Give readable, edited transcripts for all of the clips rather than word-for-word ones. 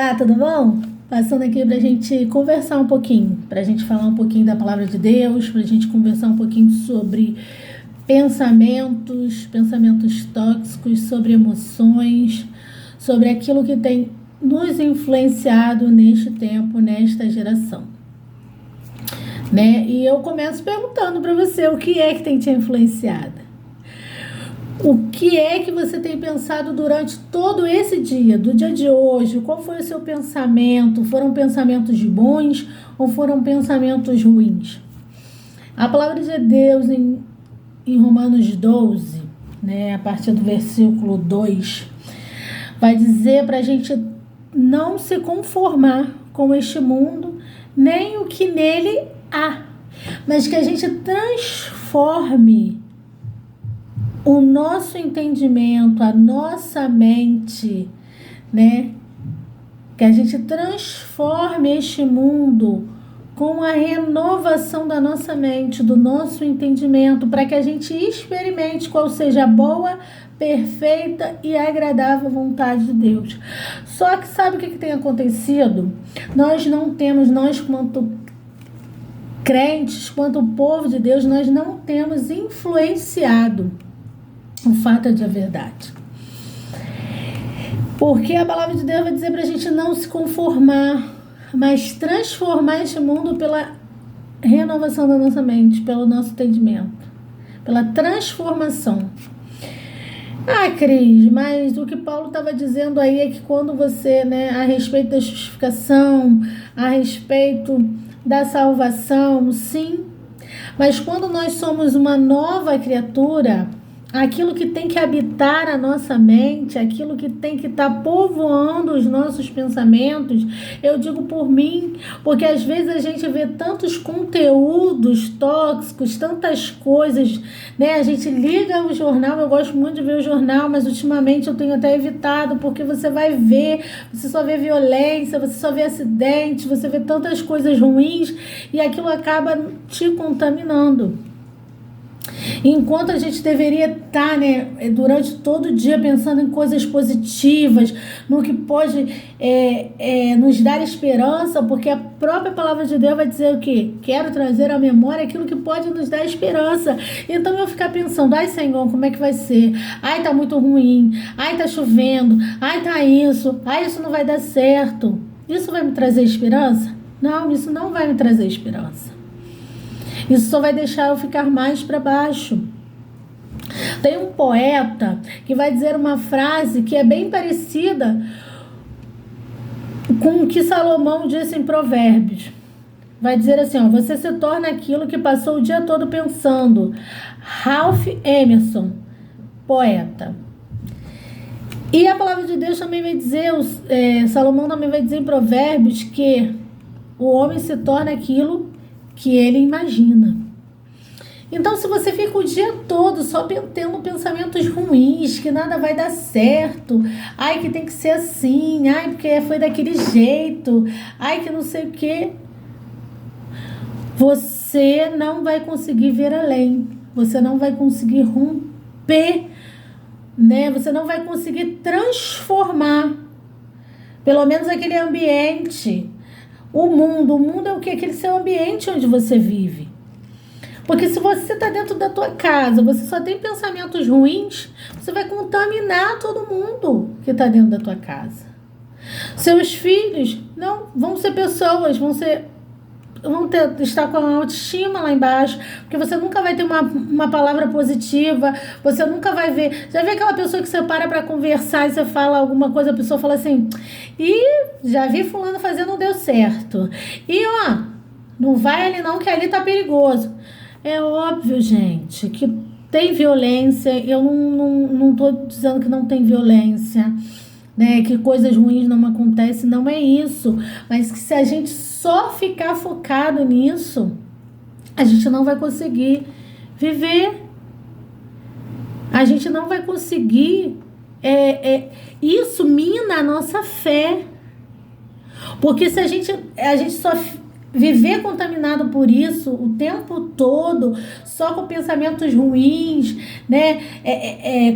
Olá, tudo bom? Passando aqui para a gente conversar um pouquinho, para a gente falar um pouquinho da palavra de Deus, para a gente conversar um pouquinho sobre pensamentos tóxicos, sobre emoções, sobre aquilo que tem nos influenciado neste tempo, nesta geração. Né? E eu começo perguntando para você, o que é que tem te influenciado? O que é que você tem pensado durante todo esse dia, do dia de hoje? Qual foi o seu pensamento? Foram pensamentos bons ou foram pensamentos ruins? A palavra de Deus em Romanos 12, né, a partir do versículo 2, vai dizer para a gente não se conformar com este mundo, nem o que nele há, mas que a gente transforme o nosso entendimento, a nossa mente, né? Que a gente transforme este mundo com a renovação da nossa mente, do nosso entendimento, para que a gente experimente qual seja a boa, perfeita e agradável vontade de Deus. Só que sabe o que tem acontecido? Nós quanto crentes, quanto povo de Deus, nós não temos influenciado o fato de a verdade. Porque a palavra de Deus vai dizer para a gente não se conformar, mas transformar este mundo pela renovação da nossa mente, pelo nosso entendimento, pela transformação. Ah, Cris, mas o que Paulo estava dizendo aí é que quando você, né, a respeito da justificação, a respeito da salvação, sim, mas quando nós somos uma nova criatura, aquilo que tem que habitar a nossa mente, aquilo que tem que estar povoando os nossos pensamentos, eu digo por mim, porque às vezes a gente vê tantos conteúdos tóxicos, tantas coisas, né? A gente liga o jornal, eu gosto muito de ver o jornal, mas ultimamente eu tenho até evitado, porque você vai ver, você só vê violência, você só vê acidentes, você vê tantas coisas ruins e aquilo acaba te contaminando. Enquanto a gente deveria estar, né, durante todo o dia pensando em coisas positivas, no que pode nos dar esperança, porque a própria palavra de Deus vai dizer o quê? Quero trazer à memória aquilo que pode nos dar esperança. Então eu ficar pensando, ai Senhor, como é que vai ser? Ai, tá muito ruim, ai, tá chovendo, ai, tá isso, ai, isso não vai dar certo. Isso vai me trazer esperança? Não, isso não vai me trazer esperança. Isso só vai deixar eu ficar mais para baixo. Tem um poeta que vai dizer uma frase que é bem parecida com o que Salomão disse em Provérbios. Vai dizer assim, ó, você se torna aquilo que passou o dia todo pensando. Ralph Emerson, poeta. E a palavra de Deus também vai dizer, Salomão também vai dizer em Provérbios que o homem se torna aquilo que ele imagina. Então, se você fica o dia todo só tendo pensamentos ruins, que nada vai dar certo, ai, que tem que ser assim, ai, porque foi daquele jeito, ai, que não sei o quê, você não vai conseguir ver além, você não vai conseguir romper, né? Você não vai conseguir transformar, pelo menos aquele ambiente. O mundo é o quê? Aquele seu ambiente onde você vive. Porque se você está dentro da tua casa, você só tem pensamentos ruins, você vai contaminar todo mundo que está dentro da tua casa. Seus filhos não vão ser pessoas, vão estar com a autoestima lá embaixo, porque você nunca vai ter uma palavra positiva, você nunca vai ver. Já vê aquela pessoa que você para conversar e você fala alguma coisa, a pessoa fala assim, já vi fulano fazendo, não deu certo. E ó, não vai ali não, que ali tá perigoso. É óbvio, gente, que tem violência, eu não tô dizendo que não tem violência, né, que coisas ruins não acontecem, não é isso, mas que se a gente só ficar focado nisso, a gente não vai conseguir viver, a gente não vai conseguir, isso mina a nossa fé, porque se a gente só viver contaminado por isso o tempo todo, só com pensamentos ruins, né?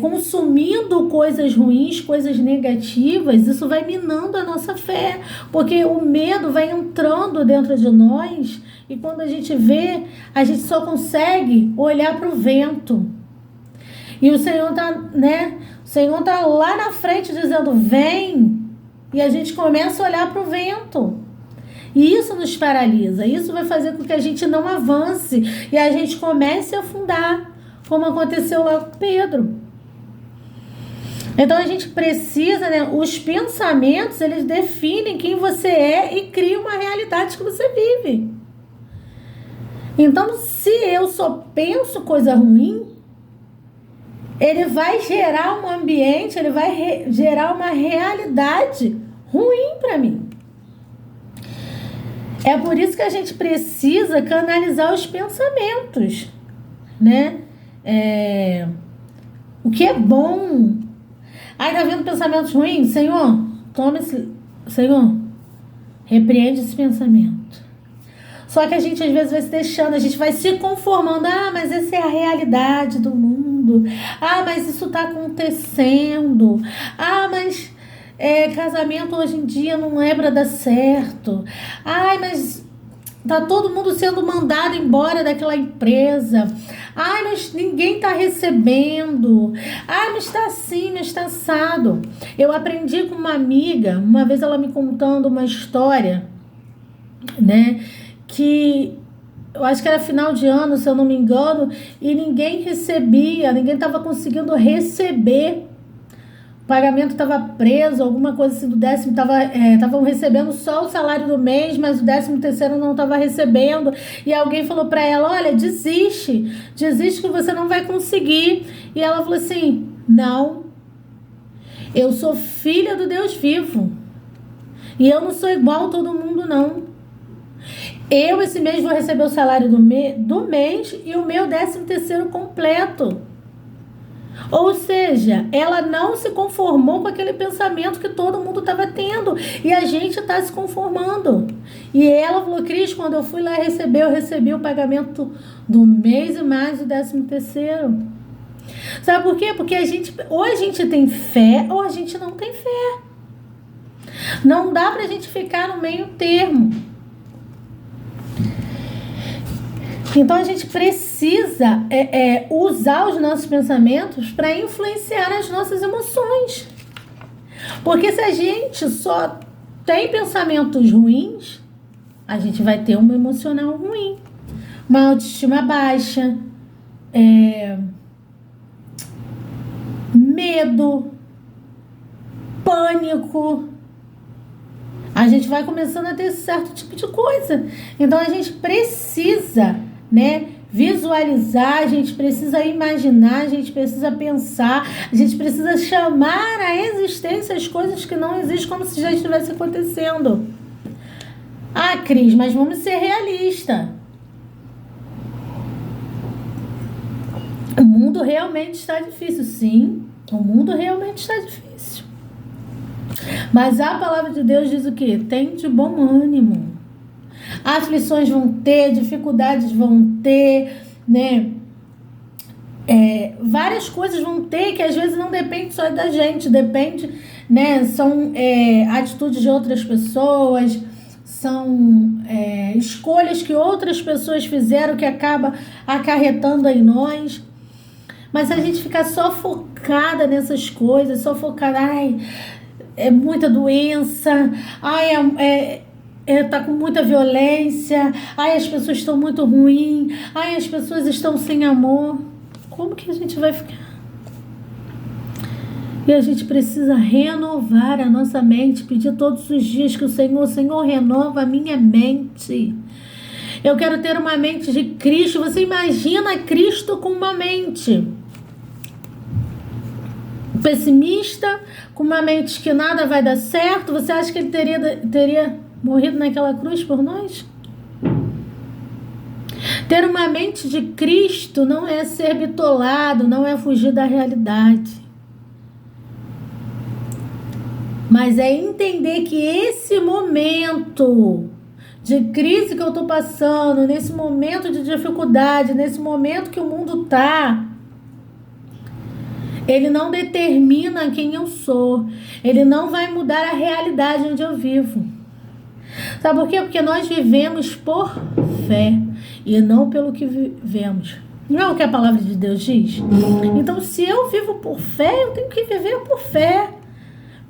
Consumindo coisas ruins, coisas negativas, isso vai minando a nossa fé, porque o medo vai entrando dentro de nós e quando a gente vê, a gente só consegue olhar para o vento. E o Senhor tá, né? O Senhor tá lá na frente dizendo, vem, e a gente começa a olhar para o vento. E isso nos paralisa, isso vai fazer com que a gente não avance e a gente comece a afundar, como aconteceu lá com Pedro. Então a gente precisa, né? Os pensamentos, eles definem quem você é e criam uma realidade que você vive. Então, se eu só penso coisa ruim, ele vai gerar um ambiente, ele vai gerar uma realidade ruim para mim. É por isso que a gente precisa canalizar os pensamentos, né? O que é bom. Ai, tá vendo pensamentos ruins? Senhor, Senhor, repreende esse pensamento. Só que a gente às vezes vai se deixando, a gente vai se conformando. Ah, mas essa é a realidade do mundo. Ah, mas isso tá acontecendo. Ah, mas casamento hoje em dia não é para dar certo. Ai, mas tá todo mundo sendo mandado embora daquela empresa. Ai, mas ninguém tá recebendo. Ai, mas tá assim, mas tá assado. Eu aprendi com uma amiga, uma vez ela me contando uma história, né? Que eu acho que era final de ano, se eu não me engano, e ninguém recebia, ninguém estava conseguindo receber. O pagamento estava preso, alguma coisa assim do décimo, estavam recebendo só o salário do mês, mas o 13º não estava recebendo. E alguém falou para ela, olha, desiste que você não vai conseguir. E ela falou assim, não, eu sou filha do Deus vivo. E eu não sou igual a todo mundo, não. Eu, esse mês, vou receber o salário do mês e o meu 13º completo. Ou seja, ela não se conformou com aquele pensamento que todo mundo estava tendo. E a gente está se conformando. E ela falou, Cris, quando eu fui lá receber, eu recebi o pagamento do mês e mais o 13º. Sabe por quê? Porque ou a gente tem fé ou a gente não tem fé. Não dá pra gente ficar no meio termo. Então a gente precisa usar os nossos pensamentos para influenciar as nossas emoções. Porque se a gente só tem pensamentos ruins, a gente vai ter uma emocional ruim, uma autoestima baixa, medo, pânico. A gente vai começando a ter esse certo tipo de coisa. Então a gente precisa, né, visualizar, a gente precisa imaginar, a gente precisa pensar, a gente precisa chamar à existência as coisas que não existem como se já estivesse acontecendo. Ah, Cris, mas vamos ser realistas. O mundo realmente está difícil, sim. O mundo realmente está difícil. Mas a palavra de Deus diz o quê? Tem de bom ânimo. Aflições vão ter, dificuldades vão ter, né? Várias coisas vão ter que às vezes não depende só da gente, depende, né? São atitudes de outras pessoas, são escolhas que outras pessoas fizeram que acaba acarretando em nós. Mas se a gente ficar só focada nessas coisas, só focada, é muita doença, tá com muita violência, as pessoas estão muito ruins, as pessoas estão sem amor. Como que a gente vai ficar? E a gente precisa renovar a nossa mente, pedir todos os dias que o Senhor renova a minha mente. Eu quero ter uma mente de Cristo. Você imagina Cristo com uma mente pessimista, com uma mente que nada vai dar certo? Você acha que ele teria morrido naquela cruz por nós? Ter uma mente de Cristo não é ser bitolado, não é fugir da realidade, mas é entender que esse momento de crise que eu estou passando, nesse momento de dificuldade, nesse momento que o mundo está, ele não determina quem eu sou. Ele não vai mudar a realidade onde eu vivo. Sabe por quê? Porque nós vivemos por fé e não pelo que vivemos. Não é o que a palavra de Deus diz? Então, se eu vivo por fé, eu tenho que viver por fé.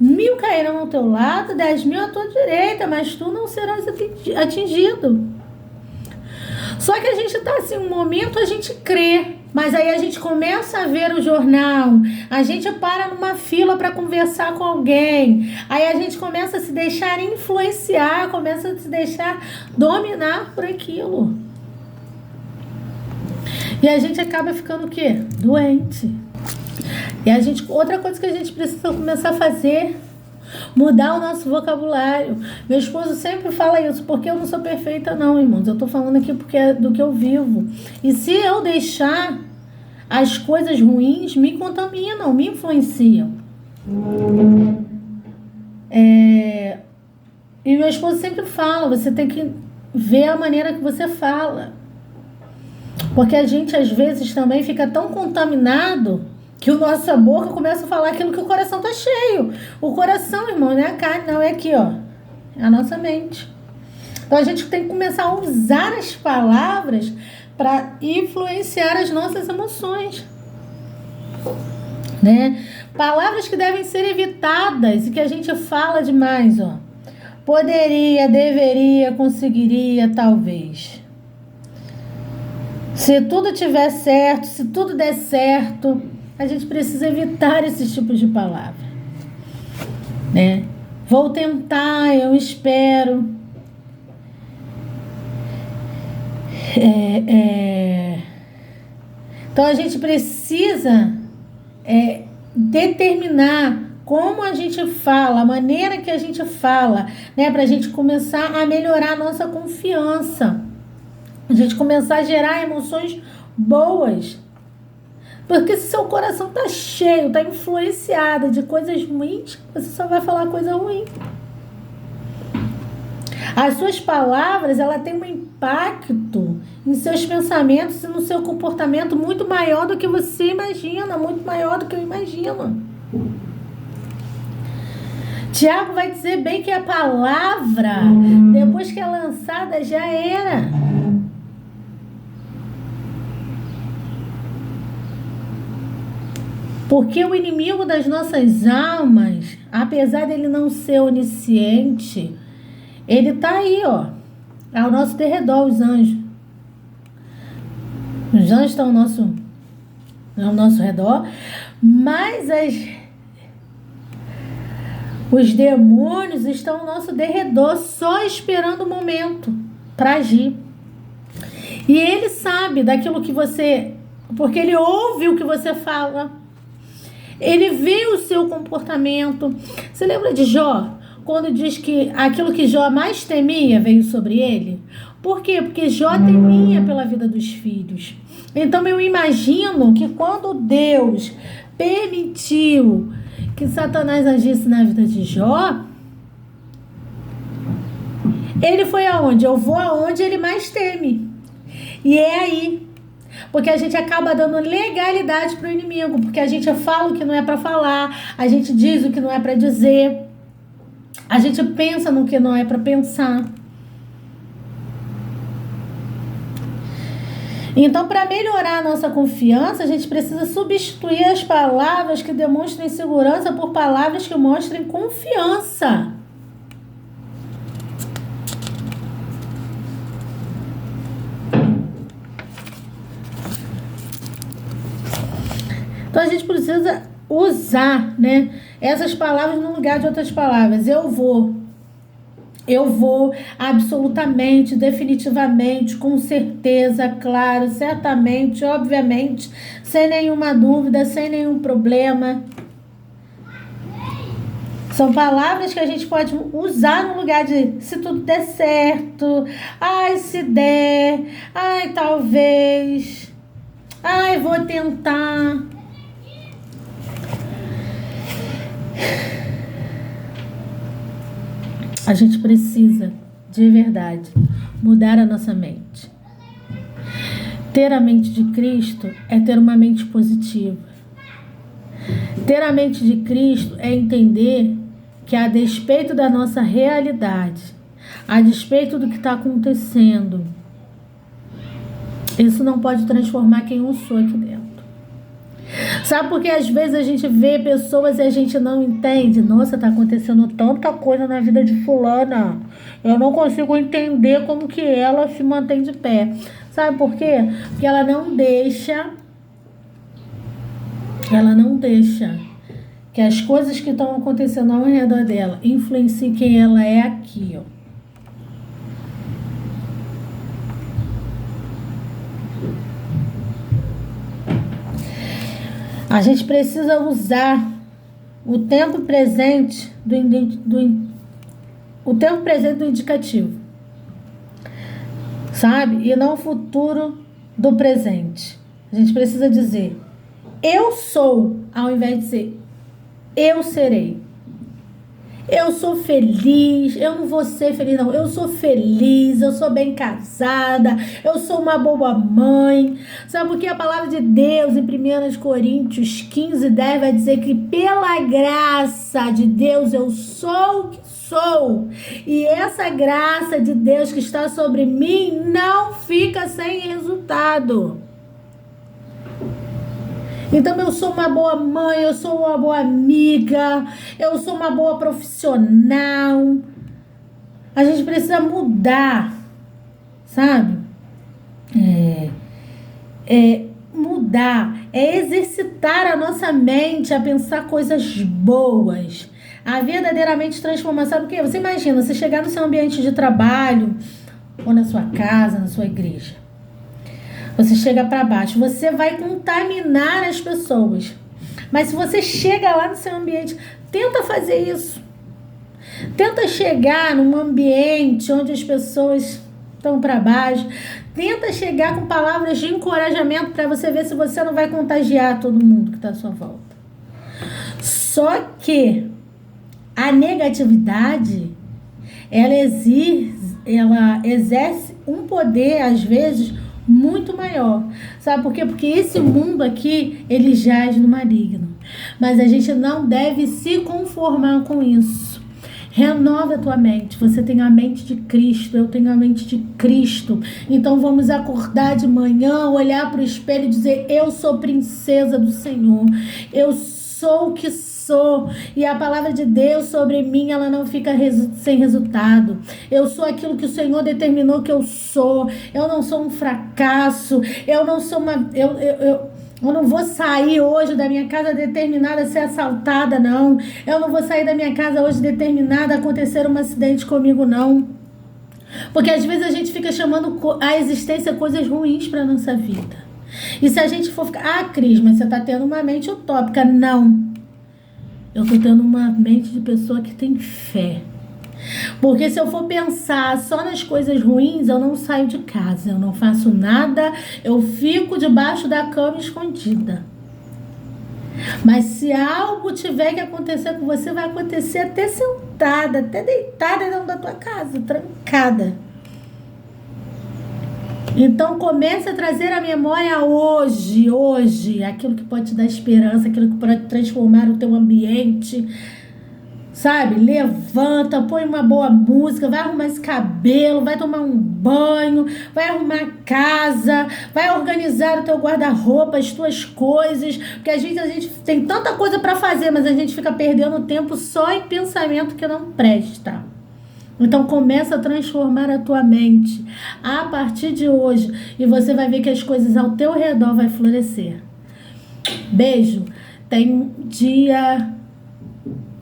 1000 cairão ao teu lado, 10.000 à tua direita, mas tu não serás atingido. Só que a gente está assim, um momento a gente crê, mas aí a gente começa a ver o jornal, a gente para numa fila para conversar com alguém, aí a gente começa a se deixar influenciar, começa a se deixar dominar por aquilo. E a gente acaba ficando o quê? Doente. E a gente, outra coisa que a gente precisa começar a fazer, mudar o nosso vocabulário. Meu esposo sempre fala isso, porque eu não sou perfeita não, irmãos. Eu tô falando aqui porque é do que eu vivo. E se eu deixar, as coisas ruins me contaminam, me influenciam. E meu esposo sempre fala, você tem que ver a maneira que você fala. Porque a gente, às vezes, também fica tão contaminado que a nossa boca começa a falar aquilo que o coração tá cheio. O coração, irmão, não é a carne, não, é aqui, ó. É a nossa mente. Então, a gente tem que começar a usar as palavras para influenciar as nossas emoções. Né? Palavras que devem ser evitadas e que a gente fala demais, ó. Poderia, deveria, conseguiria, talvez. Se tudo tiver certo, se tudo der certo, a gente precisa evitar esses tipos de palavra, né? Vou tentar, eu espero. Então a gente precisa determinar como a gente fala, a maneira que a gente fala, né? Para a gente começar a melhorar a nossa confiança. A gente começar a gerar emoções boas. Porque se seu coração está cheio, está influenciado de coisas ruins, você só vai falar coisa ruim. As suas palavras, ela tem um impacto em seus pensamentos e no seu comportamento muito maior do que você imagina, muito maior do que eu imagino. Tiago vai dizer bem que a palavra, depois que é lançada, já era. Porque o inimigo das nossas almas, apesar dele não ser onisciente, ele tá aí, ó, ao nosso derredor, os anjos. Os anjos estão ao nosso redor, mas os demônios estão ao nosso derredor, só esperando o momento para agir. E ele sabe daquilo que você... Porque ele ouve o que você fala. Ele vê o seu comportamento. Você lembra de Jó? Quando diz que aquilo que Jó mais temia veio sobre ele? Por quê? Porque Jó temia pela vida dos filhos. Então eu imagino que quando Deus permitiu que Satanás agisse na vida de Jó, ele foi aonde? Eu vou aonde ele mais teme. E é aí. Porque a gente acaba dando legalidade para o inimigo, porque a gente fala o que não é para falar, a gente diz o que não é para dizer, a gente pensa no que não é para pensar. Então, para melhorar a nossa confiança, a gente precisa substituir as palavras que demonstrem segurança por palavras que mostrem confiança. Então a gente precisa usar, né, essas palavras no lugar de outras palavras. Eu vou absolutamente, definitivamente, com certeza, claro, certamente, obviamente, sem nenhuma dúvida, sem nenhum problema. São palavras que a gente pode usar no lugar de se tudo der certo, ai, se der, ai, talvez, ai, vou tentar. A gente precisa de verdade, mudar a nossa mente. Ter a mente de Cristo é ter uma mente positiva. Ter a mente de Cristo é entender que, a despeito da nossa realidade, a despeito do que está acontecendo, isso não pode transformar quem eu sou aqui dentro. Sabe por que às vezes a gente vê pessoas e a gente não entende? Nossa, tá acontecendo tanta coisa na vida de fulana. Eu não consigo entender como que ela se mantém de pé. Sabe por quê? Porque ela não deixa que as coisas que estão acontecendo ao redor dela influenciem quem ela é aqui, ó. A gente precisa usar o tempo presente do indicativo, sabe? E não o futuro do presente. A gente precisa dizer, eu sou, ao invés de ser, eu serei. Eu sou feliz, eu não vou ser feliz não, eu sou feliz, eu sou bem casada, eu sou uma boa mãe. Sabe por que a palavra de Deus em 1 Coríntios 15:10 vai dizer que pela graça de Deus eu sou o que sou. E essa graça de Deus que está sobre mim não fica sem resultado. Então eu sou uma boa mãe, eu sou uma boa amiga, eu sou uma boa profissional. A gente precisa mudar, sabe? Mudar, exercitar a nossa mente a pensar coisas boas, a verdadeiramente transformar. Sabe o que? Você imagina, você chegar no seu ambiente de trabalho, ou na sua casa, na sua igreja. Você chega para baixo, você vai contaminar as pessoas. Mas se você chega lá no seu ambiente, tenta fazer isso. Tenta chegar num ambiente onde as pessoas estão para baixo. Tenta chegar com palavras de encorajamento para você ver se você não vai contagiar todo mundo que está à sua volta. Só que a negatividade, ela exerce um poder, às vezes, muito maior. Sabe por quê? Porque esse mundo aqui, ele jaz no maligno. Mas a gente não deve se conformar com isso. Renova a tua mente. Você tem a mente de Cristo, eu tenho a mente de Cristo. Então vamos acordar de manhã, olhar para o espelho e dizer, eu sou princesa do Senhor. Eu sou o que sou. E a palavra de Deus sobre mim, ela não fica sem resultado. Eu sou aquilo que o Senhor determinou que eu sou. Eu não sou um fracasso. Eu não sou uma... Eu não vou sair hoje da minha casa determinada a ser assaltada, não. Eu não vou sair da minha casa hoje determinada a acontecer um acidente comigo, não. Porque às vezes a gente fica chamando a existência coisas ruins para nossa vida. E se a gente for ficar... Cris, mas você está tendo uma mente utópica. Não. Eu estou tendo uma mente de pessoa que tem fé. Porque se eu for pensar só nas coisas ruins, eu não saio de casa, eu não faço nada, eu fico debaixo da cama escondida. Mas se algo tiver que acontecer com você, vai acontecer até sentada, até deitada dentro da tua casa, trancada. Então comece a trazer à memória hoje, aquilo que pode te dar esperança, aquilo que pode transformar o teu ambiente, sabe? Levanta, põe uma boa música, vai arrumar esse cabelo, vai tomar um banho, vai arrumar a casa, vai organizar o teu guarda-roupa, as tuas coisas, porque a gente tem tanta coisa para fazer, mas a gente fica perdendo tempo só em pensamento que não presta. Então começa a transformar a tua mente a partir de hoje e você vai ver que as coisas ao teu redor vai florescer. Beijo. Tenha um dia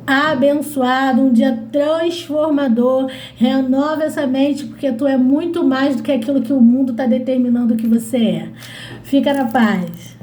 abençoado, um dia transformador. Renova essa mente porque tu é muito mais do que aquilo que o mundo está determinando que você é. Fica na paz.